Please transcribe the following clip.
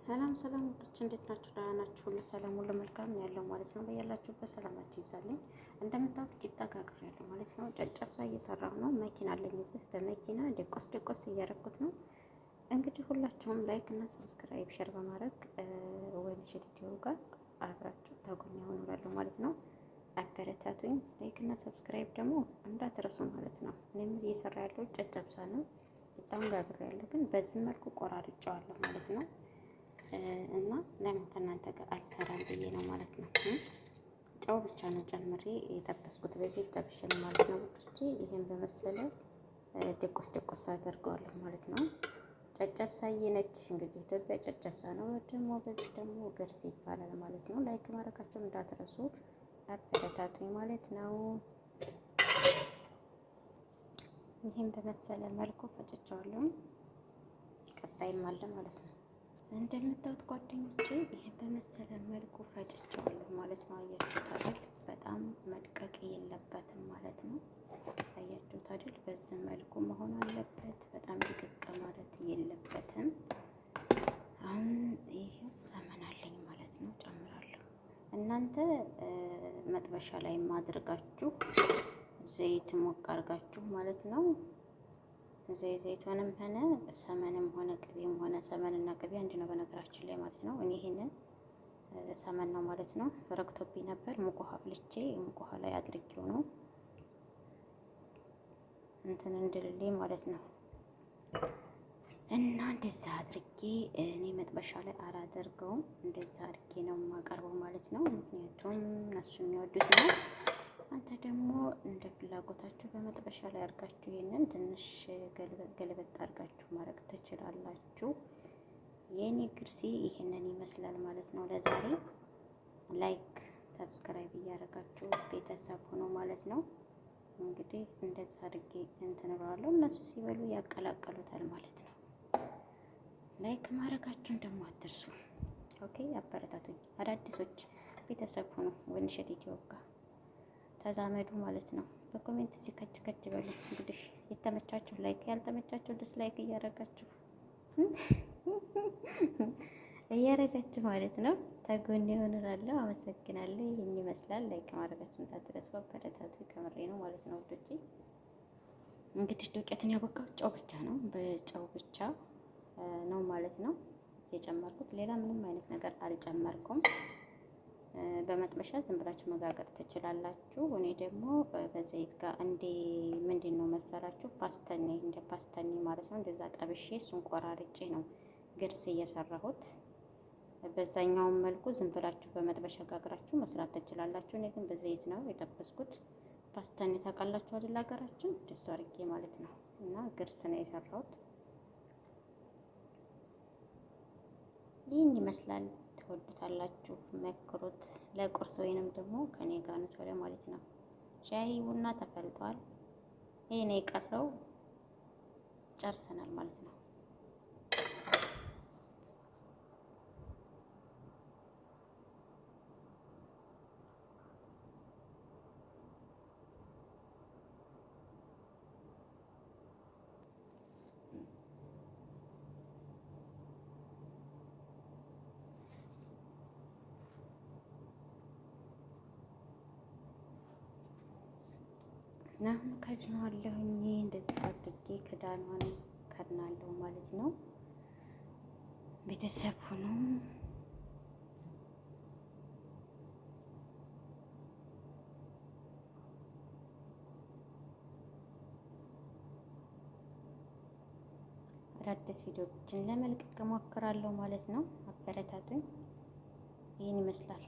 ሰላም ሰላም ወዶች እንዴት ናችሁ? ደህና ናችሁ? ሁሉ ሰላም ሁሉ መልካም ያለው ማለት ነው። በያላችሁበት ሰላማችሁ ይብዛልኝ። እንደምታውቁ ቂጣ ጋግሬያለሁ ማለት ነው። ጨጨብሳ እየሰራሁ ነው። መኪና አለኝ እዚህ በመኪና ደቆስ ደቆስ እያደረኩት ነው። እንግዲህ ሁላችሁም ላይክ እና ሰብስክራይብ ሸር በማድረግ ወይንሸት ኢትዮ ጋር አብራችሁ ተጎን ይሆናሉ ማለት ነው። አበረታቱኝ። ላይክ እና ሰብስክራይብ ደግሞ እንዳትረሱ ማለት ነው። እኔም እየሰራ ያለው ጨጨብሳ ነው። ቂጣውን ጋግሬያለሁ ግን በዚህ መልኩ ቆራርጬዋለሁ ማለት ነው። እና ለምን ከእናንተ ጋር አልሰራም ብዬ ነው ማለት ነው። ጨው ብቻ ነው ጨምሬ የጠበስኩት በዚህ ጠብሼ ነው ማለት ነው። ብቻ ይሄን በመሰለ ደቆስ ደቆስ አደርገዋለሁ ማለት ነው። ጨጨብሳዬ ነች እንግዲህ ኢትዮጵያ ጨጨብሳ ነው። ደግሞ በዚህ ደግሞ ገርስ ይባላል ማለት ነው። ላይክ ማድረጋቸውን እንዳትረሱ አበረታቱኝ ማለት ነው። ይሄን በመሰለ መልኩ ፈጭቼዋለሁ። ቀጣይም አለ ማለት ነው። እንደምታዩት ጓደኞቼ ይሄን በመሰለ መልኩ ፈጭቼዋለሁ ማለት ነው። አያችሁት አይደል? በጣም መድቀቅ የለበትም ማለት ነው። አያችሁት አይደል? በዚህ መልኩ መሆን አለበት። በጣም ድቅቅ ማለት የለበትም። አሁን ይሄው ሰመን አለኝ ማለት ነው። ጨምራለሁ። እናንተ መጥበሻ ላይ ማድረጋችሁ ዘይት ሞቅ አድርጋችሁ ማለት ነው። ዘይቱንም ሆነ ሰመንም ሆነ ቅቤም ሆነ ሰመንና ቅቤ አንድ ነው በነገራችን ላይ ማለት ነው። እኔ ይሄንን ሰመን ነው ማለት ነው። ረግቶብኝ ነበር ሙቅ ውሃ አፍልቼ ሙቅ ውሃ ላይ አድርጌው ነው እንትን እንድልልኝ ማለት ነው። እና እንደዛ አድርጌ እኔ መጥበሻ ላይ አላደርገውም፣ እንደዛ አድርጌ ነው የማቀርበው ማለት ነው። ምክንያቱም እነሱ የሚወዱት ነው። አንተ ደግሞ እንደ ፍላጎታችሁ በመጥበሻ ላይ አድርጋችሁ ይሄንን ትንሽ ገልበጥ አድርጋችሁ ማድረግ ትችላላችሁ። የኔ ግርሴ ይሄንን ይመስላል ማለት ነው። ለዛሬ ላይክ ሰብስክራይብ እያደረጋችሁ ቤተሰብ ሆኖ ማለት ነው። እንግዲህ እንደዛ አድርጌ እንትን እለዋለሁ። እነሱ ሲበሉ ያቀላቀሉታል ማለት ነው። ላይክ ማድረጋችሁን ደግሞ አትርሱ። ኦኬ፣ አበረታቱኝ። አዳዲሶች ቤተሰብ ሆኖ ወይንሸት ኢትዮ ጋር ተዛመዱ ማለት ነው። በኮሜንት ሲከች ከች በሉ። እንግዲህ የተመቻችሁ ላይክ፣ ያልተመቻችሁ ዲስላይክ እያረጋችሁ ማለት ነው። ተጎን ይሆናለሁ። አመሰግናለሁ። ይህን ይመስላል። ላይክ ማድረጋችሁ እንዳትረሱ። አበረታቱ። ከምሬ ነው ማለት ነው ውዶቼ። እንግዲህ ዱቄትን ያቦካው ጨው ብቻ ነው፣ በጨው ብቻ ነው ማለት ነው የጨመርኩት። ሌላ ምንም አይነት ነገር አልጨመርኩም። በመጥበሻ ዝም ብላችሁ መጋገር ትችላላችሁ። እኔ ደግሞ በዘይት ጋር ምንድን ነው መሰላችሁ ፓስተኒ፣ እንደ ፓስተኒ ማለት ነው። እንደዛ ጠብሼ እሱን ቆራርጬ ነው ግርስ እየሰራሁት። በዛኛውን መልኩ ዝም ብላችሁ በመጥበሻ ጋግራችሁ መስራት ትችላላችሁ። እኔ ግን በዘይት ነው የጠበስኩት። ፓስተኒ ታውቃላችሁ አይደል? ሀገራችን ደስ አድርጌ ማለት ነው። እና ግርስ ነው የሰራሁት። ይህን ይመስላል። ትወዱታላችሁ፣ መክሩት። ለቁርስ ወይንም ደግሞ ከኔ ጋር ነው ቶሎ ማለት ነው። ሻይ ቡና ተፈልቷል። ይሄ ነው የቀረው። ጨርሰናል ማለት ነው። አሁን ከድነዋለሁኝ። እንደዚህ አድርጌ ክዳኗን ከድናለሁ ማለት ነው። ቤተሰብ ሆኖ አዳዲስ ቪዲዮዎችን ለመልቀቅ እሞክራለሁ ማለት ነው። አበረታቱኝ። ይህን ይመስላል።